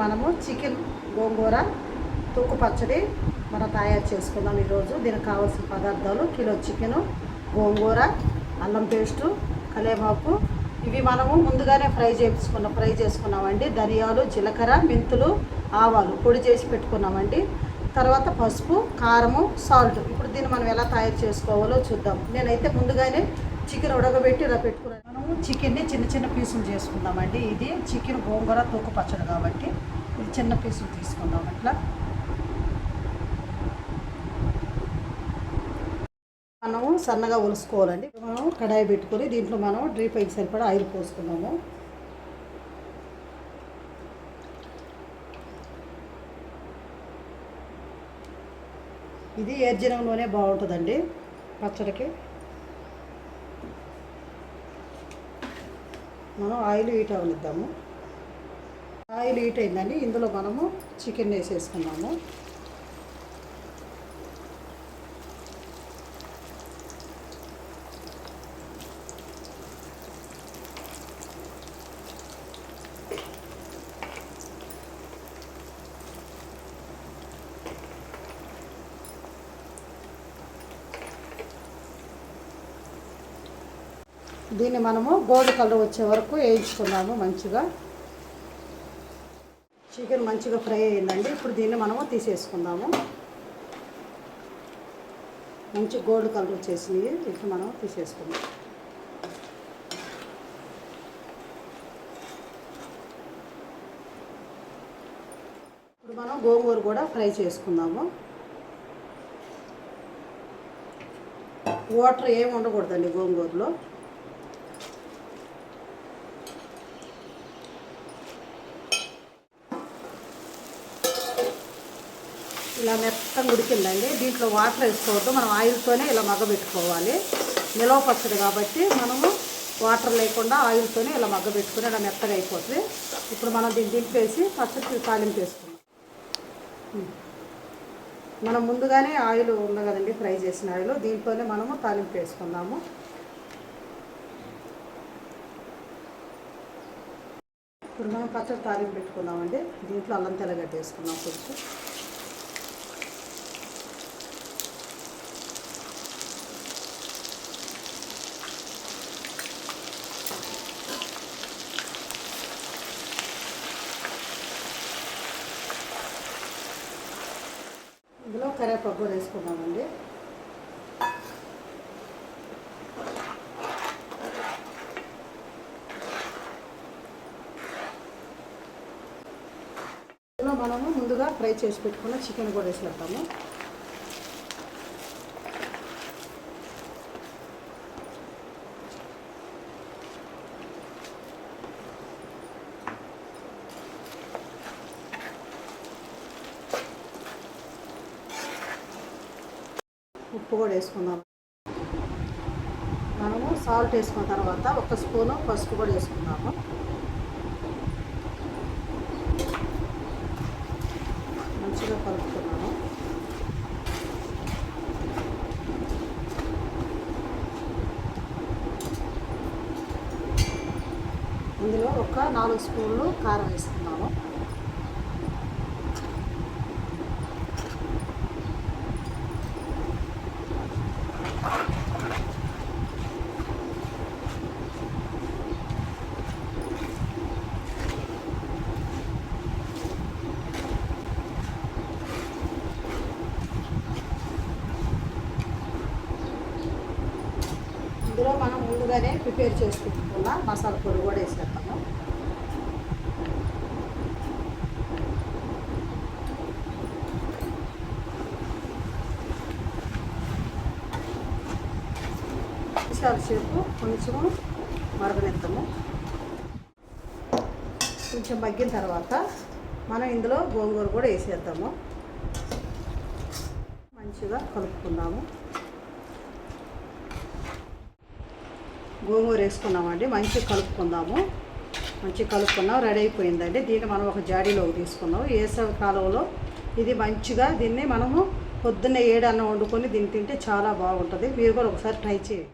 మనము చికెన్ గోంగూర తూకు పచ్చడి మనం తయారు చేసుకుందాం ఈరోజు. దీనికి కావాల్సిన పదార్థాలు కిలో చికెను, గోంగూర, అల్లం పేస్టు, కలేమాకు. ఇవి మనము ముందుగానే ఫ్రై చేసుకున్నామండి. ధనియాలు, జీలకర్ర, మెంతులు, ఆవాలు పొడి చేసి పెట్టుకున్నామండి. తర్వాత పసుపు, కారము, సాల్ట్. ఇప్పుడు దీన్ని మనం ఎలా తయారు చేసుకోవాలో చూద్దాం. నేనైతే ముందుగానే చికెన్ ఉడకబెట్టి ఇలా పెట్టుకున్నాను. మనము చికెన్ని చిన్న చిన్న పీసులు చేసుకుందామండి. ఇది చికెన్ గోంగూర తూకు పచ్చడి కాబట్టి ఇది చిన్న పీసులు తీసుకుందాం. ఇట్లా మనము సన్నగా ఉలుసుకోవాలండి. మనం కడాయి పెట్టుకొని దీంట్లో మనం డీప్ ఫ్రైకి సరిపడా ఆయిల్ పోసుకున్నాము. ఇది ఏర్జనం నూనె బాగుంటుందండి పచ్చడికి. మనం ఆయిల్ హీట్ అవనిద్దాము. ఆయిల్ హీట్ అయిందండి. ఇందులో మనము చికెన్ వేసేసుకున్నాము. దీన్ని మనము గోల్డ్ కలర్ వచ్చే వరకు వేయించుకున్నాము మంచిగా. చికెన్ మంచిగా ఫ్రై అయిందండి. ఇప్పుడు దీన్ని మనము తీసేసుకుందాము. మంచి గోల్డ్ కలర్ వచ్చేసినవి ఇప్పుడు మనం తీసేసుకుందాం. ఇప్పుడు మనం గోంగూర కూడా ఫ్రై చేసుకుందాము. వాటర్ ఏమి ఉండకూడదండి గోంగూరలో. ఇలా మెత్తగా ఉడికిందండి. దీంట్లో వాటర్ వేసుకోవద్దు. మనం ఆయిల్తోనే ఇలా మగ్గబెట్టుకోవాలి. నిలవ పచ్చడి కాబట్టి మనము వాటర్ లేకుండా ఆయిల్తోనే ఇలా మగ్గబెట్టుకుని ఇలా మెత్తగా అయిపోతుంది. ఇప్పుడు మనం దీన్ని దింపేసి పచ్చడి తాలింపు వేసుకుందాం. మనం ముందుగానే ఆయిల్ ఉంది కదండి, ఫ్రై చేసిన ఆయిల్, దీంట్లోనే మనము తాలింపు వేసుకుందాము. ఇప్పుడు మనం పచ్చడి తాలింపు పెట్టుకుందామండి. దీంట్లో అల్లం తెల్లగడ్డ వేసుకుందాం కొంచెం. ఇందులో కరివేపాకు కూడా వేసుకుందామండి. ఇందులో మనము ముందుగా ఫ్రై చేసి పెట్టుకున్న చికెన్ కూడా వేసేద్దాము. ఉప్పు కూడా వేసుకుందాం. మనము సాల్ట్ వేసుకున్న తర్వాత 1 స్పూను పసుపు కూడా వేసుకుందాము. మంచిగా కలుపుతున్నాము. ఇందులో ఒక 4 స్పూన్లు కారం వేసుకున్నాము. ఇందులో మనం ముందుగానే ప్రిపేర్ చేసుకుంటున్న మసాలా పొడి కూడా వేసేస్తాము. సేపు కొంచెము మరగనెత్తాము. కొంచెం మగ్గిన తర్వాత మనం ఇందులో గోంగూర కూడా వేసేద్దాము. మంచిగా కలుపుకుందాము. గోంగూర వేసుకున్నామండి. మంచిగా కలుపుకుందాము. కలుపుకున్నాం. రెడీ అయిపోయిందండి. దీన్ని మనం ఒక జాడీలోకి తీసుకున్నాం. వేసవి కాలంలో ఇది మంచిగా దీన్ని మనము పొద్దున్నే 7 అన్నం వండుకొని దీన్ని తింటే చాలా బాగుంటుంది. మీరు కూడా ఒకసారి ట్రై చేయండి.